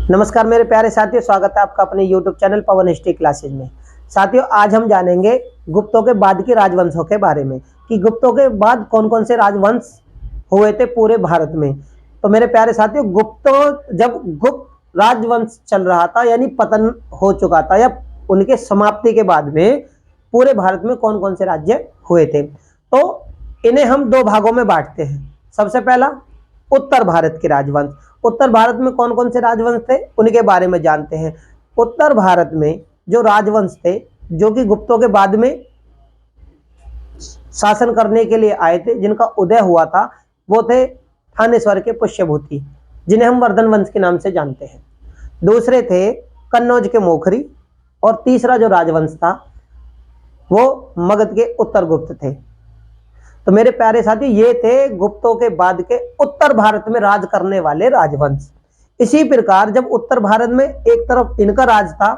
नमस्कार मेरे प्यारे साथियों, स्वागत है आपका अपने YouTube चैनल पवन हिस्ट्री क्लासेज में। साथियों, आज हम जानेंगे गुप्तों के बाद के राजवंशों के बारे में कि गुप्तों के बाद कौन कौन से राजवंश हुए थे पूरे भारत में। तो मेरे प्यारे साथियों, जब गुप्त राजवंश चल रहा था यानी पतन हो चुका था या उनके समाप्ति के बाद में पूरे भारत में कौन कौन से राज्य हुए थे, तो इन्हें हम दो भागों में बांटते हैं। सबसे पहला उत्तर भारत के राजवंश। उत्तर भारत में कौन कौन से राजवंश थे उनके बारे में जानते हैं। उत्तर भारत में जो राजवंश थे जो कि गुप्तों के बाद में शासन करने के लिए आए थे, जिनका उदय हुआ था, वो थे थानेश्वर के पुष्यभूति, जिन्हें हम वर्धन वंश के नाम से जानते हैं। दूसरे थे कन्नौज के मोखरी, और तीसरा जो राजवंश था वो मगध के उत्तरगुप्त थे। तो मेरे प्यारे साथी, ये थे गुप्तों के बाद के उत्तर भारत में राज करने वाले राजवंश। इसी प्रकार जब उत्तर भारत में एक तरफ इनका राज था,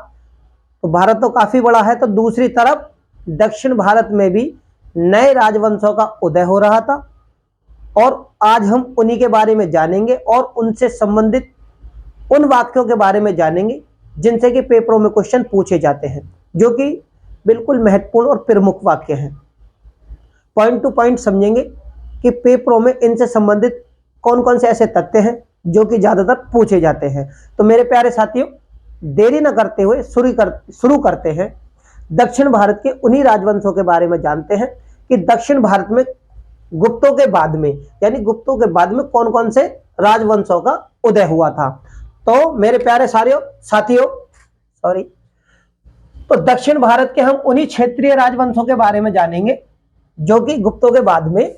तो भारत तो काफी बड़ा है, तो दूसरी तरफ दक्षिण भारत में भी नए राजवंशों का उदय हो रहा था, और आज हम उन्हीं के बारे में जानेंगे और उनसे संबंधित उन वाक्यों के बारे में जानेंगे जिनसे कि पेपरों में क्वेश्चन पूछे जाते हैं, जो कि बिल्कुल महत्वपूर्ण और प्रमुख वाक्य हैं। पॉइंट टू पॉइंट समझेंगे कि पेपरों में इनसे संबंधित कौन कौन से ऐसे तथ्य हैं जो कि ज्यादातर पूछे जाते हैं। तो मेरे प्यारे साथियों, देरी न करते हुए शुरू करते हैं। दक्षिण भारत के उन्हीं राजवंशों के बारे में जानते हैं कि दक्षिण भारत में गुप्तों के बाद में यानी गुप्तों के बाद में कौन कौन से राजवंशों का उदय हुआ था। तो मेरे प्यारे साथियों, तो दक्षिण भारत के हम उन्हीं क्षेत्रीय राजवंशों के बारे में जानेंगे जो कि गुप्तों के बाद में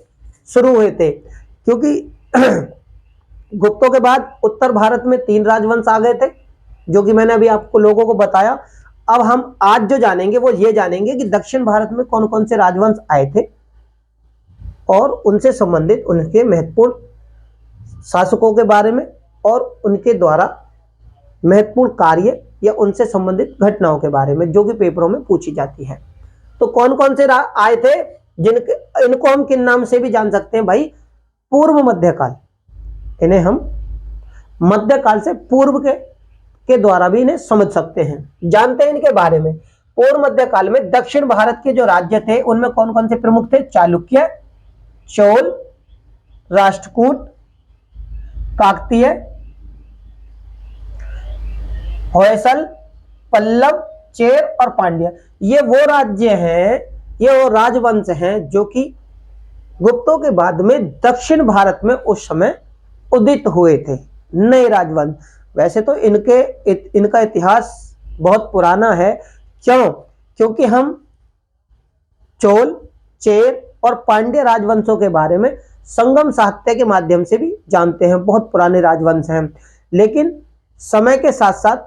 शुरू हुए थे, क्योंकि गुप्तों के बाद उत्तर भारत में 3 राजवंश आ गए थे, जो कि मैंने अभी आपको लोगों को बताया। अब हम आज जो जानेंगे वो ये जानेंगे कि दक्षिण भारत में कौन कौन से राजवंश आए थे और उनसे संबंधित उनके महत्वपूर्ण शासकों के बारे में और उनके द्वारा महत्वपूर्ण कार्य या उनसे संबंधित घटनाओं के बारे में, जो कि पेपरों में पूछी जाती है। तो कौन कौन से आए थे, इनको हम किन नाम से भी जान सकते हैं भाई? पूर्व मध्यकाल। इन्हें हम मध्यकाल से पूर्व के द्वारा भी इन्हें समझ सकते हैं। जानते हैं इनके बारे में। पूर्व मध्यकाल में दक्षिण भारत के जो राज्य थे उनमें कौन कौन से प्रमुख थे? चालुक्य, चोल, राष्ट्रकूट, काकतीय, होयसल, पल्लव, चेर और पांड्य। ये वो राज्य हैं, ये वो राजवंश हैं जो कि गुप्तों के बाद में दक्षिण भारत में उस समय उदित हुए थे, नए राजवंश। वैसे तो इनका इतिहास बहुत पुराना है। क्योंकि हम चोल, चेर और पांड्य राजवंशों के बारे में संगम साहित्य के माध्यम से भी जानते हैं। बहुत पुराने राजवंश हैं, लेकिन समय के साथ साथ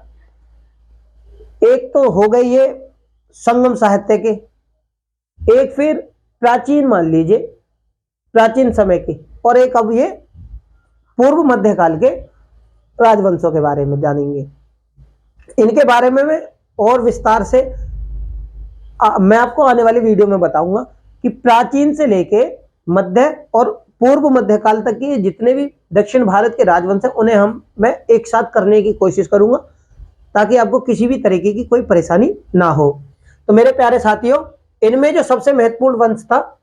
एक तो हो गई ये संगम साहित्य के, एक फिर प्राचीन, मान लीजिए प्राचीन समय की, और एक अब ये पूर्व मध्यकाल के राजवंशों के बारे में जानेंगे। इनके बारे में मैं और विस्तार से मैं आपको आने वाली वीडियो में बताऊंगा कि प्राचीन से लेके मध्य और पूर्व मध्यकाल तक के जितने भी दक्षिण भारत के राजवंश हैं उन्हें मैं एक साथ करने की कोशिश करूंगा, ताकि आपको किसी भी तरीके की कोई परेशानी ना हो। तो मेरे प्यारे साथियों, इनमें जो सबसे महत्वपूर्ण वंश था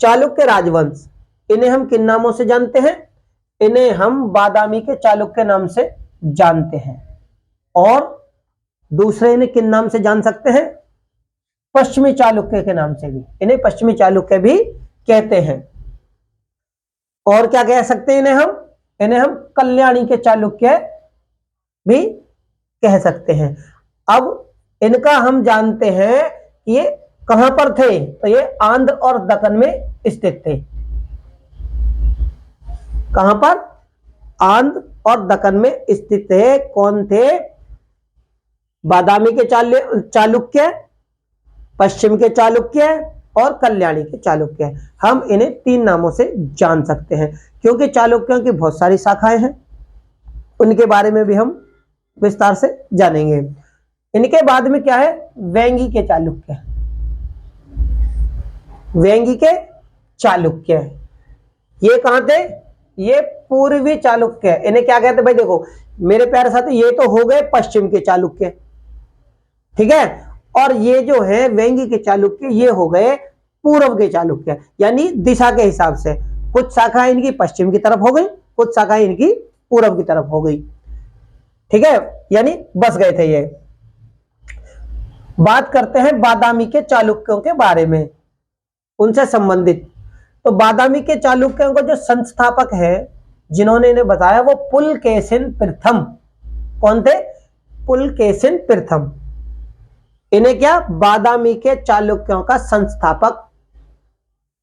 चालुक्य राजवंश। इन्हें हम किन नामों से जानते हैं? इन्हें हम बादामी के चालुक्य नाम से जानते हैं। और दूसरे इन्हें किन नाम से जान सकते हैं? पश्चिमी चालुक्य के नाम से भी, इन्हें पश्चिमी चालुक्य भी कहते हैं। और क्या कह सकते हैं इन्हें हम कल्याणी के चालुक्य भी कह सकते हैं। अब इनका हम जानते हैं कि ये कहां पर थे, तो ये आंध्र और दक्कन में स्थित थे। कहां पर? आंध्र और दक्कन में स्थित थे। कौन थे? बादामी के चालुक्य, पश्चिम के चालुक्य और कल्याणी के चालुक्य। हम इन्हें 3 नामों से जान सकते हैं, क्योंकि चालुक्यों की बहुत सारी शाखाएं हैं, उनके बारे में भी हम विस्तार से जानेंगे। इनके बाद में क्या है? वेंगी के चालुक्य। वेंगी के चालुक्य ये कहां थे? ये पूर्वी चालुक्य है। इन्हें क्या कहते हैं भाई? देखो मेरे प्यारे साथी, ये तो हो गए पश्चिम के चालुक्य, ठीक है, और ये जो है वेंगी के चालुक्य, ये हो गए पूर्व के चालुक्य, यानी दिशा के हिसाब से कुछ शाखाएं इनकी पश्चिम की तरफ हो गई, कुछ शाखाएं इनकी पूर्व की तरफ हो गई, ठीक है, यानी बस गए थे ये। बात करते हैं बादामी के चालुक्यों के बारे में, उनसे संबंधित। तो बादामी के चालुक्यों को जो संस्थापक है जिन्होंने इन्हें बताया वो पुलकेशिन प्रथम। कौन थे? पुलकेशिन प्रथम। इन्हें क्या? बादामी के चालुक्यों का संस्थापक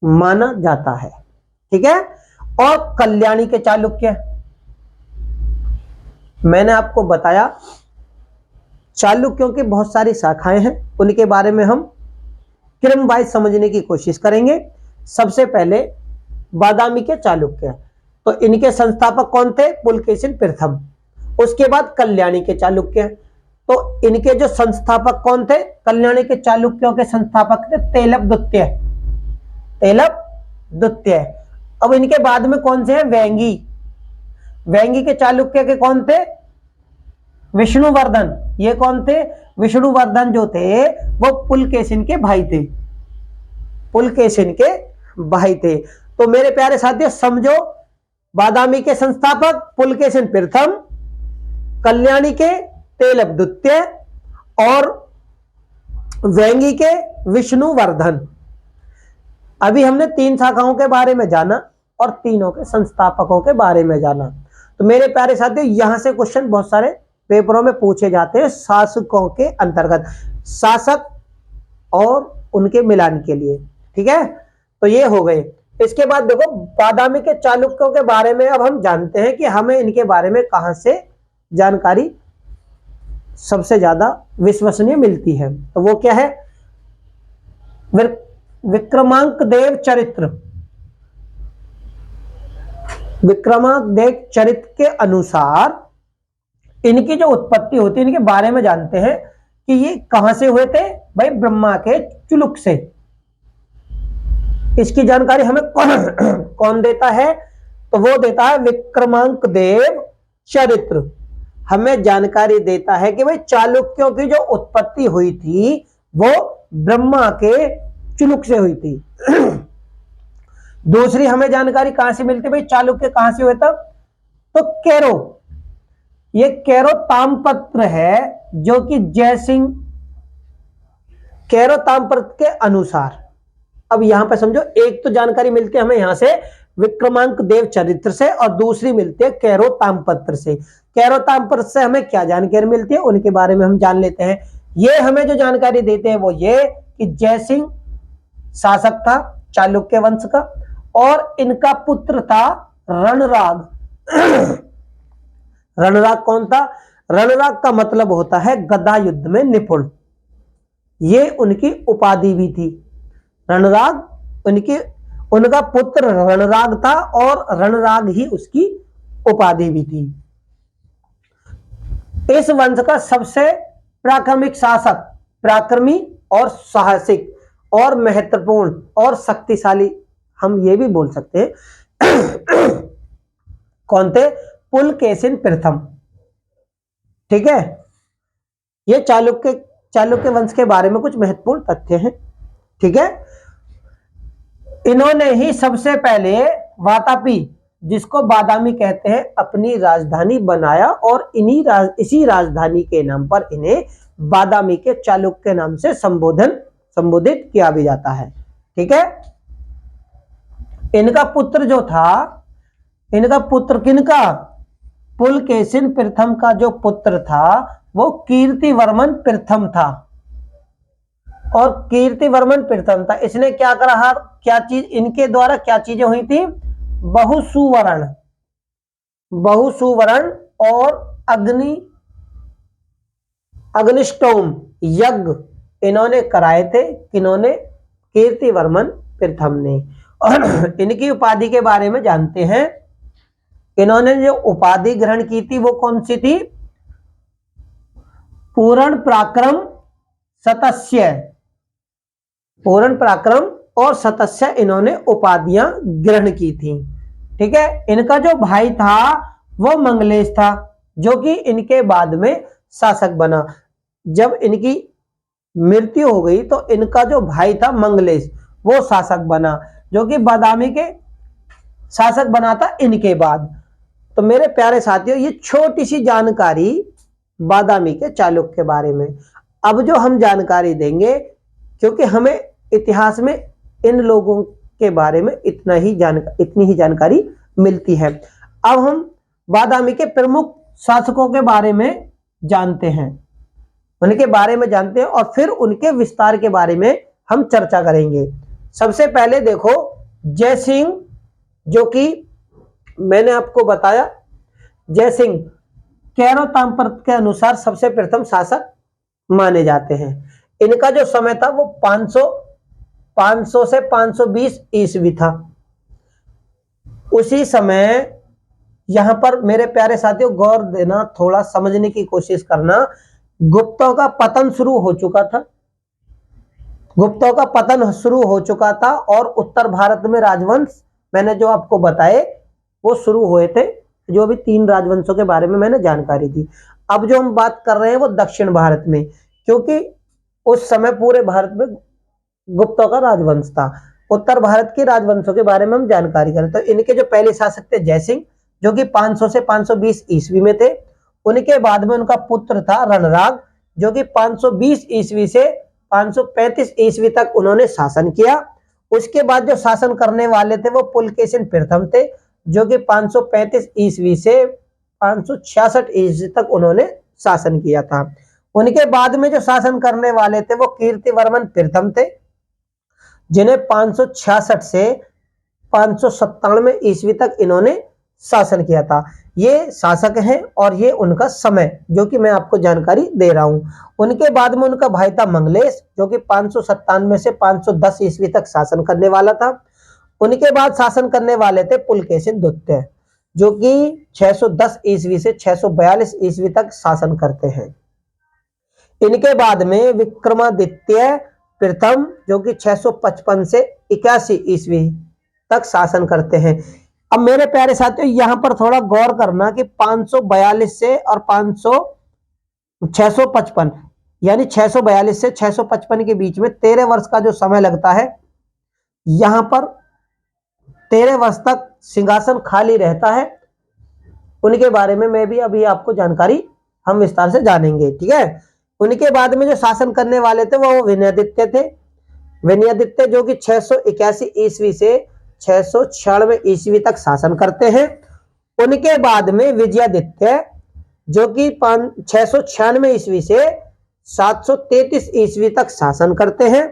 माना जाता है, ठीक है। और कल्याणी के चालुक्य, मैंने आपको बताया चालुक्यों की बहुत सारी शाखाएं हैं, उनके बारे में हम क्रम वाइज समझने की कोशिश करेंगे। सबसे पहले बादामी के चालुक्य, तो इनके संस्थापक कौन थे? पुलकेशिन प्रथम। उसके बाद कल्याणी के चालुक्य, तो इनके जो संस्थापक कौन थे? कल्याणी के चालुक्यों के संस्थापक थे तेलप द्वितीय, तेलप द्वितीय। अब इनके बाद में कौन से हैं? वेंगी। वेंगी के चालुक्य के कौन थे? विष्णुवर्धन। ये कौन थे? विष्णुवर्धन जो थे वो पुलकेशिन के भाई थे, पुलकेशिन के भाई थे। तो मेरे प्यारे साथियों समझो, बादामी के संस्थापक पुलकेशिन प्रथम, कल्याणी के तेलप द्वितीय और वेंगी के विष्णुवर्धन। अभी हमने 3 शाखाओं के बारे में जाना और तीनों के संस्थापकों के बारे में जाना। तो मेरे प्यारे साथियों यहां से क्वेश्चन बहुत सारे पेपरों में पूछे जाते हैं शासकों के अंतर्गत, शासक और उनके मिलान के लिए, ठीक है। तो ये हो गए। इसके बाद देखो बादामी के चालुक्यों के बारे में अब हम जानते हैं कि हमें इनके बारे में कहां से जानकारी सबसे ज्यादा विश्वसनीय मिलती है। तो वो क्या है? विक्रमांक देव चरित्र। विक्रमांक देव चरित्र के अनुसार इनकी जो उत्पत्ति होती है, इनके बारे में जानते हैं कि ये कहां से हुए थे? भाई ब्रह्मा के चुलुक से। इसकी जानकारी हमें कौन देता है? तो वो देता है विक्रमांक देव चरित्र। हमें जानकारी देता है कि भाई चालुक्यों की जो उत्पत्ति हुई थी वो ब्रह्मा के चुलुक से हुई थी। दूसरी हमें जानकारी कहां से मिलती है? भाई चालुक्य कहां से हुए तब? तो कैरो, ये कैरो ताम्रपत्र है जो कि जयसिंह, कैरो ताम्रपत्र के अनुसार। अब यहां पर समझो, एक तो जानकारी मिलती है हमें यहां से विक्रमांक देव चरित्र से और दूसरी मिलती है कैरो ताम्रपत्र से। कैरो ताम्रपत्र से हमें क्या जानकारी मिलती है उनके बारे में हम जान लेते हैं। ये हमें जो जानकारी देते हैं वो ये कि जयसिंह शासक था चालुक्य वंश का और इनका पुत्र था रणराग। रणराग कौन था? रणराग का मतलब होता है गदा युद्ध में निपुण। ये उनकी उपाधि भी थी। रणराग उनका पुत्र रणराग था और रणराग ही उसकी उपाधि भी थी। इस वंश का सबसे प्राक्रमिक शासक, पराक्रमी और साहसिक और महत्वपूर्ण और शक्तिशाली, हम ये भी बोल सकते हैं कौन थे? पुलकेशिन प्रथम, ठीक है। ये चालुक्य वंश के बारे में कुछ महत्वपूर्ण तथ्य हैं, ठीक है। इन्होंने ही सबसे पहले वातापी, जिसको बादामी कहते हैं, अपनी राजधानी बनाया और इसी राजधानी के नाम पर इन्हें बादामी के चालुक्य नाम से संबोधित किया भी जाता है, ठीक है। इनका पुत्र जो था, इनका पुत्र किनका? पुलकेशिन प्रथम का जो पुत्र था वो कीर्तिवर्मन प्रथम था। और कीर्तिवर्मन प्रथम था, इसने क्या करा? क्या चीज इनके द्वारा क्या चीजें हुई थी? बहुसुवर्ण और अग्निष्टोम यज्ञ इन्होंने कराए थे। किन्होंने? कीर्तिवर्मन प्रथम ने। और इनकी उपाधि के बारे में जानते हैं। इन्होंने जो उपाधि ग्रहण की थी वो कौन सी थी? पूर्ण पराक्रम सतस्य। पूर्ण पराक्रम और सतस्य इन्होंने उपाधियां ग्रहण की थी। ठीक है। इनका जो भाई था वो मंगलेश था, जो कि इनके बाद में शासक बना। जब इनकी मृत्यु हो गई तो इनका जो भाई था मंगलेश वो शासक बना, जो कि बादामी के शासक बना था इनके बाद। तो मेरे प्यारे साथियों, ये छोटी सी जानकारी बादामी के चालुक्य के बारे में। अब जो हम जानकारी देंगे, क्योंकि हमें इतिहास में इन लोगों के बारे में इतनी ही जानकारी मिलती है। अब हम बादामी के प्रमुख शासकों के बारे में जानते हैं, उनके बारे में जानते हैं और फिर उनके विस्तार के बारे में हम चर्चा करेंगे। सबसे पहले देखो जयसिंह, जो कि मैंने आपको बताया जयसिंह कैरो ताम्रपत्र के अनुसार सबसे प्रथम शासक माने जाते हैं। इनका जो समय था वो 500 से 520 ईस्वी था। उसी समय यहां पर मेरे प्यारे साथियों गौर देना, थोड़ा समझने की कोशिश करना, गुप्तों का पतन शुरू हो चुका था। गुप्तों का पतन शुरू हो चुका था और उत्तर भारत में राजवंश मैंने जो आपको बताए वो शुरू हुए थे, जो भी 3 राजवंशों के बारे में मैंने जानकारी दी। अब जो हम बात कर रहे हैं वो दक्षिण भारत में, क्योंकि उस समय पूरे भारत में गुप्तों का राजवंश था। उत्तर भारत के राजवंशों के बारे में हम जानकारी करें तो इनके जो पहले शासक थे जयसिंह, जो कि 500 से 520 ईस्वी में थे। उनके बाद में उनका पुत्र था रणराग, जो कि 520 ईस्वी से 535 ईस्वी तक उन्होंने शासन किया। उसके बाद जो शासन करने वाले थे वो पुलकेशिन प्रथम थे, जो कि 535 ईस्वी से 566 ईस्वी तक उन्होंने शासन किया था। उनके बाद में जो शासन करने वाले थे वो कीर्तिवर्मन प्रथम थे, जिन्हें 566 से 597 ईस्वी तक इन्होंने शासन किया था। ये शासक हैं और ये उनका समय जो कि मैं आपको जानकारी दे रहा हूं। उनके बाद में उनका भाई था मंगलेश, जो कि 597 से 510 ईस्वी तक शासन करने वाला था। उनके बाद शासन करने वाले थे पुलकेशिन द्वितीय, जो कि 610 ईस्वी से 642 ईस्वी तक शासन करते हैं। इनके बाद में विक्रमादित्य प्रथम, जो कि 655 से 81 ईस्वी तक शासन करते हैं। अब मेरे प्यारे साथियों यहां पर थोड़ा गौर करना कि 542 से और 655 यानी 642 से 655 के बीच में 13 वर्ष का जो समय लगता है, यहां पर 13 वर्ष तक सिंहासन खाली रहता है। उनके बारे में मैं भी अभी आपको जानकारी हम विस्तार से जानेंगे, ठीक है। उनके बाद में जो शासन करने वाले थे वो विनयादित्य थे। विनयादित्य जो कि 681 ईस्वी से 696 ईस्वी तक शासन करते हैं। उनके बाद में विजयादित्य, जो कि 696 ईस्वी से 733 ईस्वी तक शासन करते हैं।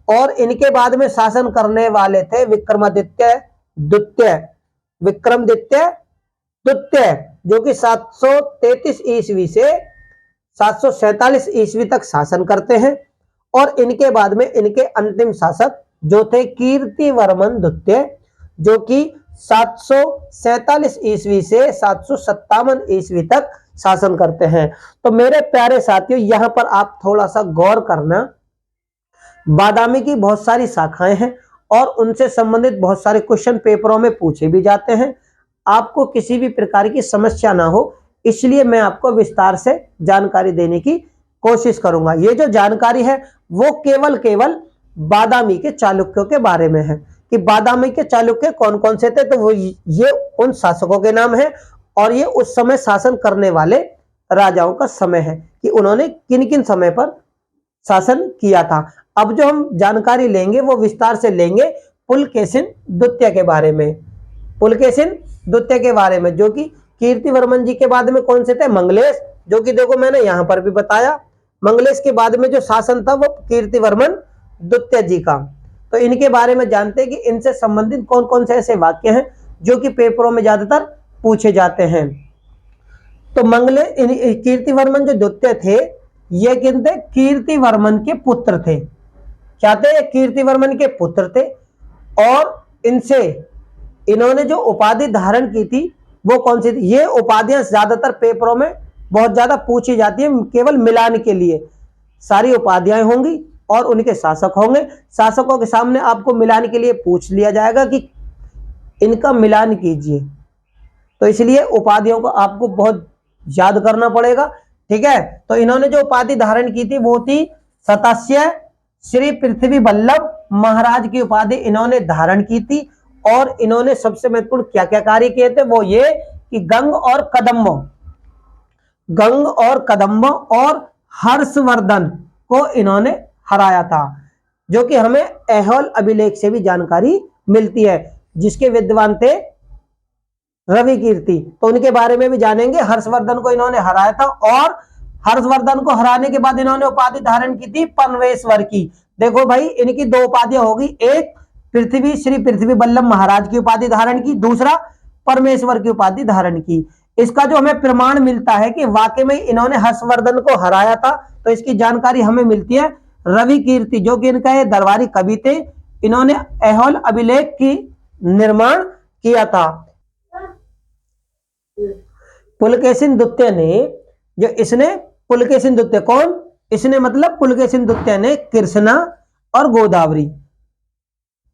और इनके बाद में शासन करने वाले थे विक्रमादित्य द्वितीय, विक्रमादित्य द्वितीय, जो कि 733 ईस्वी से 747 ईस्वी तक शासन करते हैं। और इनके बाद में इनके अंतिम शासक जो थे कीर्तिवर्मन द्वितीय, जो कि 747 ईस्वी से 757 ईस्वी तक शासन करते हैं। तो मेरे प्यारे साथियों यहां पर आप थोड़ा सा गौर करना, बादामी की बहुत सारी शाखाएं हैं और उनसे संबंधित बहुत सारे क्वेश्चन पेपरों में पूछे भी जाते हैं। आपको किसी भी प्रकार की समस्या ना हो, इसलिए मैं आपको विस्तार से जानकारी देने की कोशिश करूंगा। ये जो जानकारी है वो केवल बादामी के चालुक्यों के बारे में है कि बादामी के चालुक्य कौन कौन से थे। तो वो ये उन शासकों के नाम है और ये उस समय शासन करने वाले राजाओं का समय है कि उन्होंने किन किन समय पर शासन किया था। अब जो हम जानकारी लेंगे वो विस्तार से लेंगे पुलकेशिन द्वितीय के बारे में। पुलकेशिन द्वितीय के बारे में, जो कि कीर्तिवर्मन जी के बाद में कौन से थे, मंगलेश, जो कि देखो मैंने यहां पर भी बताया। मंगलेश के बाद में जो शासन था वो कीर्तिवर्मन द्वितीय जी का। तो इनके बारे में जानते हैं कि इनसे संबंधित कौन कौन से ऐसे वाक्य हैं जो कि पेपरों में ज्यादातर पूछे जाते हैं। तो कीर्तिवर्मन जो द्वितीय थे ये किन थे, कीर्तिवर्मन के पुत्र थे। क्या थे, कीर्तिवर्मन के पुत्र थे। और इनसे इन्होंने जो उपाधि धारण की थी वो कौन सी थी। ये उपाधियां ज्यादातर पेपरों में बहुत ज्यादा पूछी जाती है, केवल मिलान के लिए सारी उपाधियां होंगी और उनके शासक होंगे। शासकों के सामने आपको मिलाने के लिए पूछ लिया जाएगा कि इनका मिलान कीजिए। तो इसलिए उपाधियों को आपको बहुत याद करना पड़ेगा, ठीक है। तो इन्होंने जो उपाधि धारण की थी वो थी सतास्य श्री पृथ्वी वल्लभ महाराज की उपाधि इन्होंने धारण की थी। और इन्होंने सबसे महत्वपूर्ण क्या क्या कार्य किए थे, वो ये कि गंग और कदम्ब और हर्षवर्धन को इन्होंने हराया था, जो कि हमें ऐहोल अभिलेख से भी जानकारी मिलती है, जिसके विद्वान थे रवि कीर्ति। तो उनके बारे में भी जानेंगे। हर्षवर्धन को इन्होंने हराया था और हर्षवर्धन को हराने के बाद इन्होंने उपाधि धारण की थी परमेश्वर की। देखो भाई, इनकी दो उपाधियां होगी, एक पृथ्वी श्री पृथ्वी वल्लभ महाराज की उपाधि धारण की, दूसरा परमेश्वर की उपाधि धारण की। इसका जो हमें प्रमाण मिलता है कि वाकई में इन्होंने हर्षवर्धन को हराया था, तो इसकी जानकारी हमें मिलती है रवि कीर्ति, जो कि इनका ये दरबारी कवि थे। इन्होंने ऐहोल अभिलेख की निर्माण किया था। पुलकेशिन द्वितीय ने जो इसने पुलकेशिन द्वितीय कौन, इसने मतलब पुलकेशिन द्वितीय ने कृष्णा और गोदावरी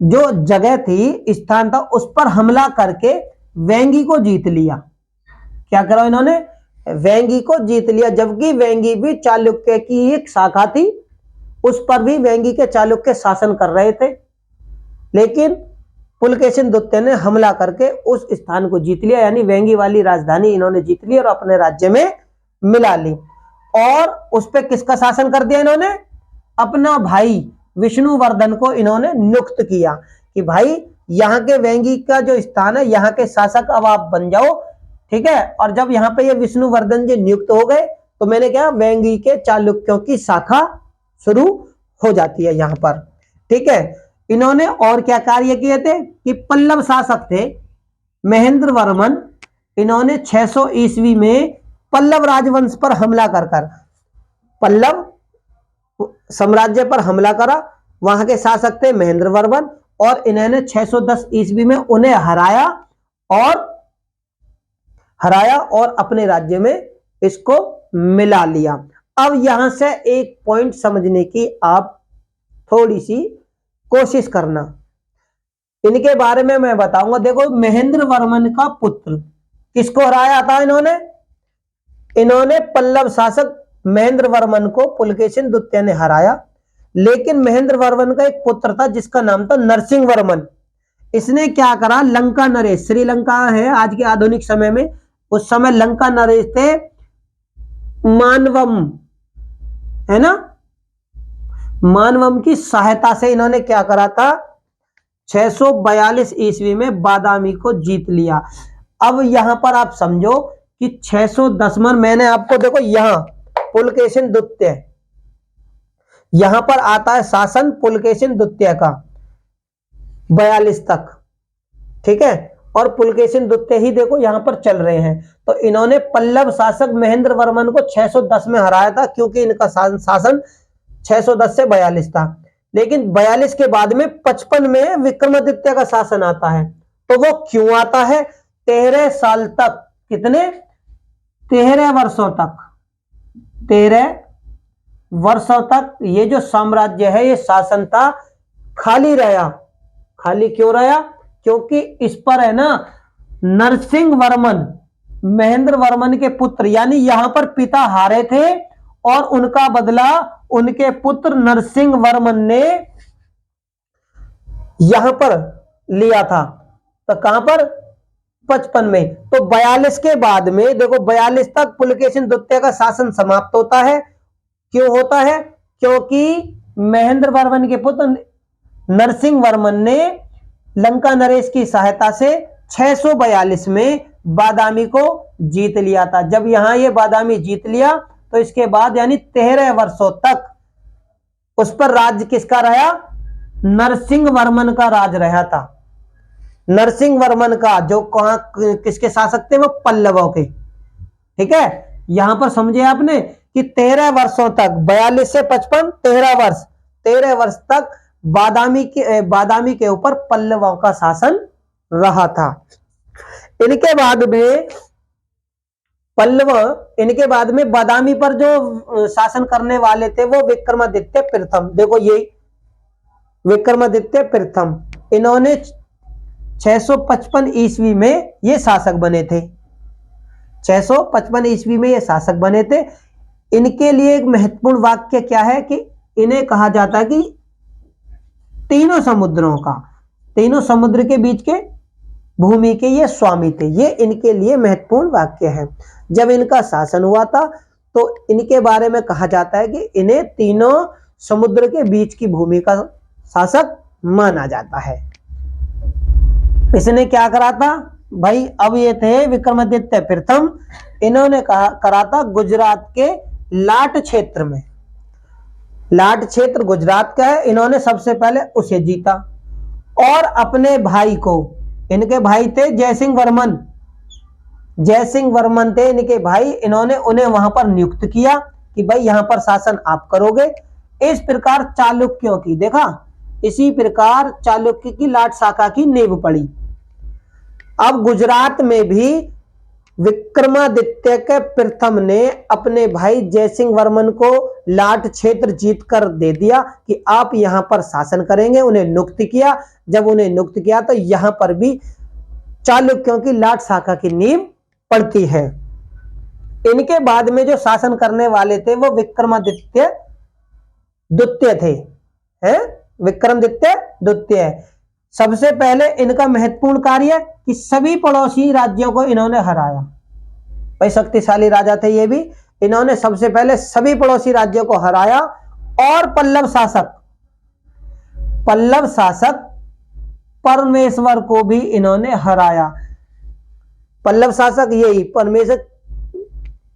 जो जगह थी, स्थान था, उस पर हमला करके वेंगी को जीत लिया। क्या करा इन्होंने, वेंगी को जीत लिया, जबकि वेंगी भी चालुक्य की एक शाखा थी, उस पर भी वेंगी के चालुक्य शासन कर रहे थे। लेकिन पुलकेशिन द्वितीय ने हमला करके उस स्थान को जीत लिया, यानी वेंगी वाली राजधानी इन्होंने जीत ली और अपने राज्य में मिला ली। और उस पर किसका शासन कर दिया इन्होंने, अपना भाई विष्णुवर्धन को इन्होंने नियुक्त किया कि भाई यहाँ के वेंगी का जो स्थान है, यहाँ के शासक अब आप बन जाओ, ठीक है। और जब यहाँ पे ये विष्णुवर्धन जी नियुक्त हो गए, तो मैंने क्या, वेंगी के चालुक्यों की शाखा शुरू हो जाती है यहाँ पर, ठीक है। इन्होंने और क्या कार्य किए थे कि पल्लव शासक थे महेंद्र वर्मन, इन्होंने 600 ईस्वी में पल्लव राजवंश पर हमला कर पल्लव साम्राज्य पर हमला करा। वहां के शासक थे महेंद्र वर्मन और इन्होंने 610 ईस्वी में उन्हें हराया और अपने राज्य में इसको मिला लिया। अब यहां से एक पॉइंट समझने की आप थोड़ी सी कोशिश करना, इनके बारे में मैं बताऊंगा। देखो, महेंद्र वर्मन का पुत्र किसको हराया था इन्होंने पल्लव शासक महेंद्र वर्मन को पुलकेशिन द्वितीय ने हराया। लेकिन महेंद्र वर्मन का एक पुत्र था जिसका नाम था नरसिंह वर्मन। इसने क्या करा, लंका नरेश, श्रीलंका है आज के आधुनिक समय में, उस समय लंका नरेश थे मानवम, है ना, मानवम की सहायता से इन्होंने क्या करा था, 642 ईस्वी में बादामी को जीत लिया। अब यहां पर आप समझो कि 610 में मैंने आपको, देखो यहां पुलकेशिन द्वितीय, यहां पर आता है शासन पुलकेशिन द्वितीय का 42 तक, ठीक है। और पुलकेशिन द्वितीय ही देखो यहां पर चल रहे हैं। तो इन्होंने पल्लव शासक महेंद्र वर्मन को 610 में हराया था, क्योंकि इनका शासन 610 से 42 था। लेकिन 42 के बाद में 55 में विक्रमादित्य का शासन आता है। तो वो क्यों आता है, 13 साल तक, कितने, 13 वर्षों तक, 13 वर्षों तक ये जो साम्राज्य है, ये शासन था, खाली रहा। खाली क्यों रहा, क्योंकि इस पर है ना नरसिंह वर्मन, महेंद्र वर्मन के पुत्र, यानी यहां पर पिता हारे थे और उनका बदला उनके पुत्र नरसिंह वर्मन ने यहां पर लिया था। तो कहां पर, 55 में। तो 42 के बाद में देखो, 42 तक पुलकेशिन द्वितीय का शासन समाप्त होता है। क्यों होता है, क्योंकि महेंद्र वर्मन के पुत्र नरसिंह वर्मन ने लंका नरेश की सहायता से 642 में बादामी को जीत लिया था। जब यहां ये बादामी जीत लिया, तो इसके बाद यानी 13 वर्षों तक उस पर राज्य किसका रहा, नरसिंह वर्मन का राज रहा था। नरसिंह वर्मन का, जो कहां किसके शासक थे, वो पल्लवों के, ठीक है। यहां पर समझे आपने कि 13 वर्षों तक, 42 से 55, 13 वर्ष तक बादामी के ऊपर पल्लवों का शासन रहा था। इनके बाद में बादामी पर जो शासन करने वाले थे वो विक्रमादित्य प्रथम। देखो ये विक्रमादित्य प्रथम, इन्होंने 655 ईस्वी में ये शासक बने थे। 655 ईस्वी में ये शासक बने थे। इनके लिए एक महत्वपूर्ण वाक्य क्या है कि इन्हें कहा जाता है कि तीनों समुद्रों का, तीनों समुद्र के बीच के भूमि के ये स्वामी थे। ये इनके लिए महत्वपूर्ण वाक्य है। जब इनका शासन हुआ था तो इनके बारे में कहा जाता है कि इन्हें तीनों समुद्र के बीच की भूमि का शासक माना जाता है। इसने क्या करा था भाई, अब ये थे विक्रमादित्य प्रथम। इन्होंने करा था गुजरात के लाट क्षेत्र में। लाट क्षेत्र गुजरात का है। इन्होंने सबसे पहले उसे जीता और अपने भाई को, इनके भाई थे जयसिंह वर्मन, जयसिंह वर्मन थे इनके भाई। इन्होंने उन्हें वहां पर नियुक्त किया कि भाई यहां पर शासन आप करोगे। इस प्रकार चालुक्यों की, देखा, इसी प्रकार चालुक्य की लाट शाखा की नींव पड़ी। अब गुजरात में भी विक्रमादित्य के प्रथम ने अपने भाई जयसिंह वर्मन को लाट क्षेत्र जीत कर दे दिया कि आप यहां पर शासन करेंगे। उन्हें नियुक्त किया। जब उन्हें नियुक्त किया तो यहां पर भी चालुक्यों की लाट शाखा की नींव पड़ती है। इनके बाद में जो शासन करने वाले थे वो विक्रमादित्य द्वितीय थे, हैं, विक्रमादित्य द्वितीय। सबसे पहले इनका महत्वपूर्ण कार्य कि सभी पड़ोसी राज्यों को इन्होंने हराया। भाई शक्तिशाली राजा थे ये भी। इन्होंने सबसे पहले सभी पड़ोसी राज्यों को हराया और पल्लव शासक परमेश्वर को भी इन्होंने हराया। पल्लव शासक यही परमेश्वर,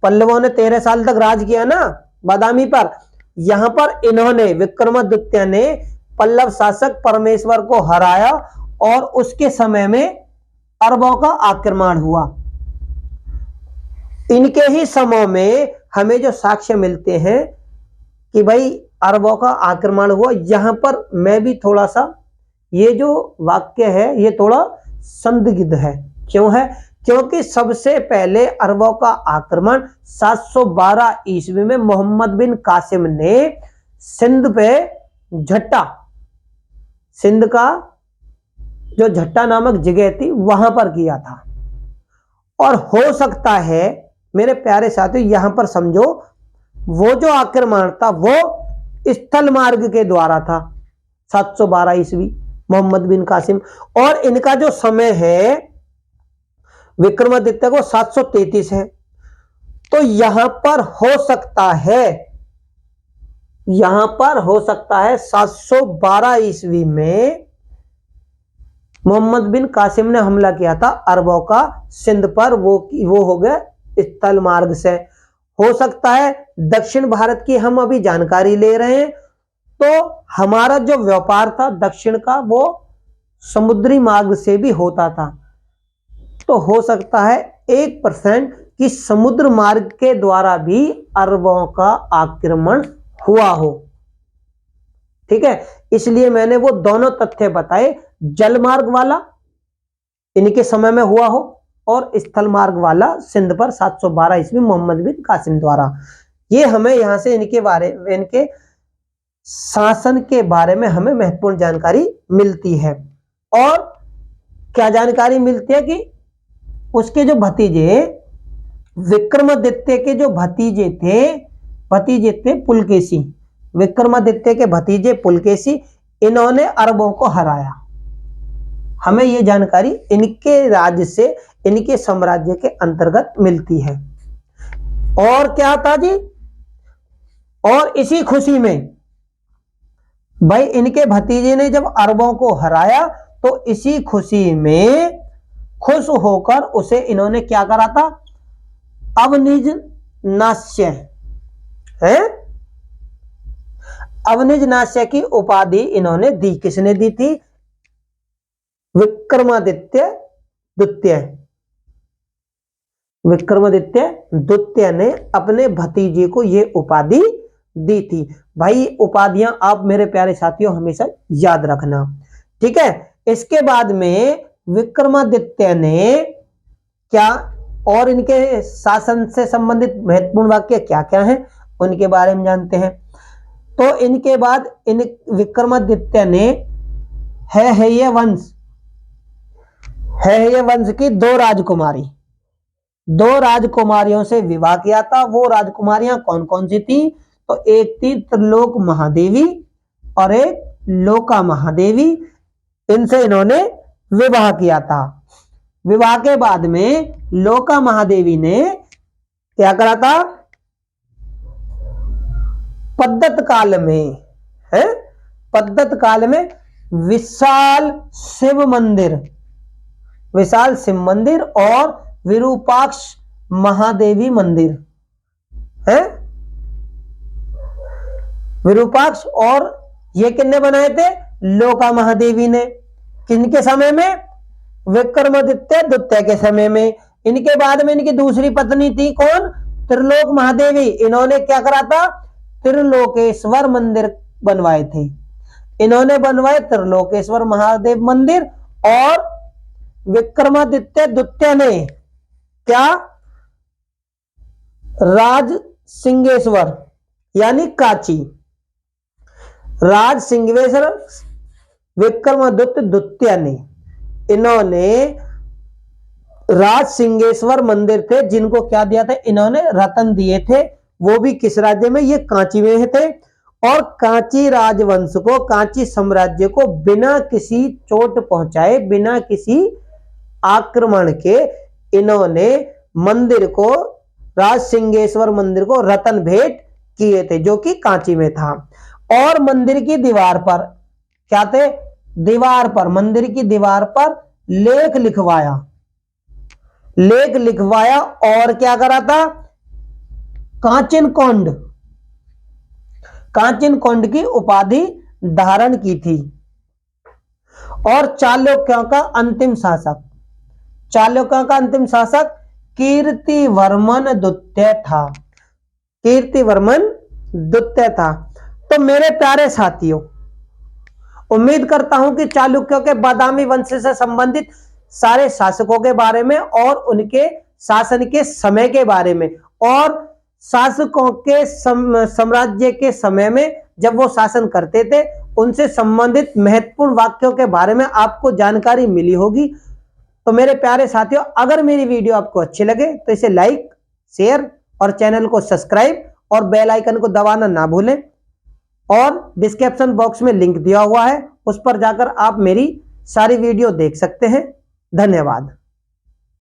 पल्लवों ने 13 साल तक राज किया ना बादामी पर। यहां पर इन्होंने, विक्रमादित्य ने पल्लव शासक परमेश्वर को हराया और उसके समय में अरबों का आक्रमण हुआ। इनके ही समय में हमें जो साक्ष्य मिलते हैं कि भाई अरबों का आक्रमण हुआ। यहां पर मैं भी थोड़ा सा, ये जो वाक्य है ये थोड़ा संदिग्ध है। क्यों है? क्योंकि सबसे पहले अरबों का आक्रमण 712 ईस्वी में मोहम्मद बिन कासिम ने सिंध पे झट्टा, सिंध का जो झट्टा नामक जगह थी वहां पर किया था। और हो सकता है मेरे प्यारे साथियों, यहां पर समझो, वो जो आक्रमण था वो स्थल मार्ग के द्वारा था। 712 ईस्वी मोहम्मद बिन कासिम, और इनका जो समय है विक्रमादित्य को 733 है। तो यहां पर हो सकता है 712 ईस्वी में मोहम्मद बिन कासिम ने हमला किया था अरबों का सिंध पर। वो हो गए स्थल मार्ग से। हो सकता है दक्षिण भारत की हम अभी जानकारी ले रहे हैं, तो हमारा जो व्यापार था दक्षिण का वो समुद्री मार्ग से भी होता था। तो हो सकता है 1% कि समुद्र मार्ग के द्वारा भी अरबों का आक्रमण हुआ हो। ठीक है, इसलिए मैंने वो दोनों तथ्य बताए, जल मार्ग वाला इनके समय में हुआ हो और स्थल मार्ग वाला सिंध पर 712 ईस्वी मोहम्मद बिन कासिम द्वारा। ये हमें यहां से इनके शासन के बारे में हमें महत्वपूर्ण जानकारी मिलती है। और क्या जानकारी मिलती है कि उसके जो भतीजे, विक्रमादित्य के जो भतीजे थे पुलकेशी, विक्रमादित्य के भतीजे पुलकेशी, इन्होंने अरबों को हराया। हमें यह जानकारी इनके राज्य से, इनके साम्राज्य के अंतर्गत मिलती है। और क्या था जी, और इसी खुशी में भाई इनके भतीजे ने जब अरबों को हराया तो इसी खुशी में खुश होकर उसे इन्होंने क्या करा था, अवनिज नाश्य है, अवनिज नाश्य की उपाधि इन्होंने दी। किसने दी थी? विक्रमादित्य द्वितीय ने अपने भतीजे को यह उपाधि दी थी। भाई उपाधियां आप मेरे प्यारे साथियों हमेशा याद रखना, ठीक है। इसके बाद में विक्रमादित्य ने क्या, और इनके शासन से संबंधित महत्वपूर्ण वाक्य क्या क्या हैं उनके बारे में जानते हैं। तो इनके बाद इन विक्रमादित्य ने है ये वंश, है ये वंश की दो राजकुमारी, दो राजकुमारियों से विवाह किया था। वो राजकुमारियां कौन कौन सी थी? तो एक थी त्रिलोक महादेवी और एक लोका महादेवी। इनसे इन्होंने विवाह किया था। विवाह के बाद में लोका महादेवी ने क्या करा था? पद्धत काल में है, पद्धत काल में विशाल शिव मंदिर, विशाल शिव मंदिर और विरूपाक्ष महादेवी मंदिर है। विरूपाक्ष और ये किसने बनाए थे? लोका महादेवी ने। किनके समय में? विक्रमादित्य द्वितीय के समय में। इनके बाद में इनकी दूसरी पत्नी थी कौन? त्रिलोक महादेवी। इन्होंने क्या करा था? त्रिलोकेश्वर मंदिर बनवाए थे। इन्होंने बनवाए त्रिलोकेश्वर महादेव मंदिर। और विक्रमादित्य द्वितीय ने क्या? राज सिंहेश्वर यानी कांची, राज सिंहेश्वर विक्रमादित्य द्वितीय ने, इन्होंने राज सिंहेश्वर मंदिर थे जिनको क्या दिया था? इन्होंने रत्न दिए थे। वो भी किस राज्य में? ये कांची में थे। और कांची राजवंश को, कांची साम्राज्य को बिना किसी चोट पहुंचाए, बिना किसी आक्रमण के इन्होंने मंदिर को, राज सिंहेश्वर मंदिर को रत्न भेंट किए थे जो कि कांची में था। और मंदिर की दीवार पर क्या थे? दीवार पर, मंदिर की दीवार पर लेख लिखवाया, लेख लिखवाया। और क्या करा था? कांचन कोंड, कांचन कोंड की उपाधि धारण की थी। और चालुक्यों का अंतिम शासक, चालुक्यों का अंतिम शासक कीर्तिवर्मन द्वितीय था। कीर्तिवर्मन द्वितीय था। तो मेरे प्यारे साथियों, उम्मीद करता हूं कि चालुक्यों के बादामी वंश से संबंधित सारे शासकों के बारे में और उनके शासन के समय के बारे में और शासकों के साम्राज्य के समय में जब वो शासन करते थे उनसे संबंधित महत्वपूर्ण वाक्यों के बारे में आपको जानकारी मिली होगी। तो मेरे प्यारे साथियों, अगर मेरी वीडियो आपको अच्छी लगे तो इसे लाइक, शेयर और चैनल को सब्सक्राइब और बेल आइकन को दबाना ना भूलें। और डिस्क्रिप्शन बॉक्स में लिंक दिया हुआ है, उस पर जाकर आप मेरी सारी वीडियो देख सकते हैं। धन्यवाद।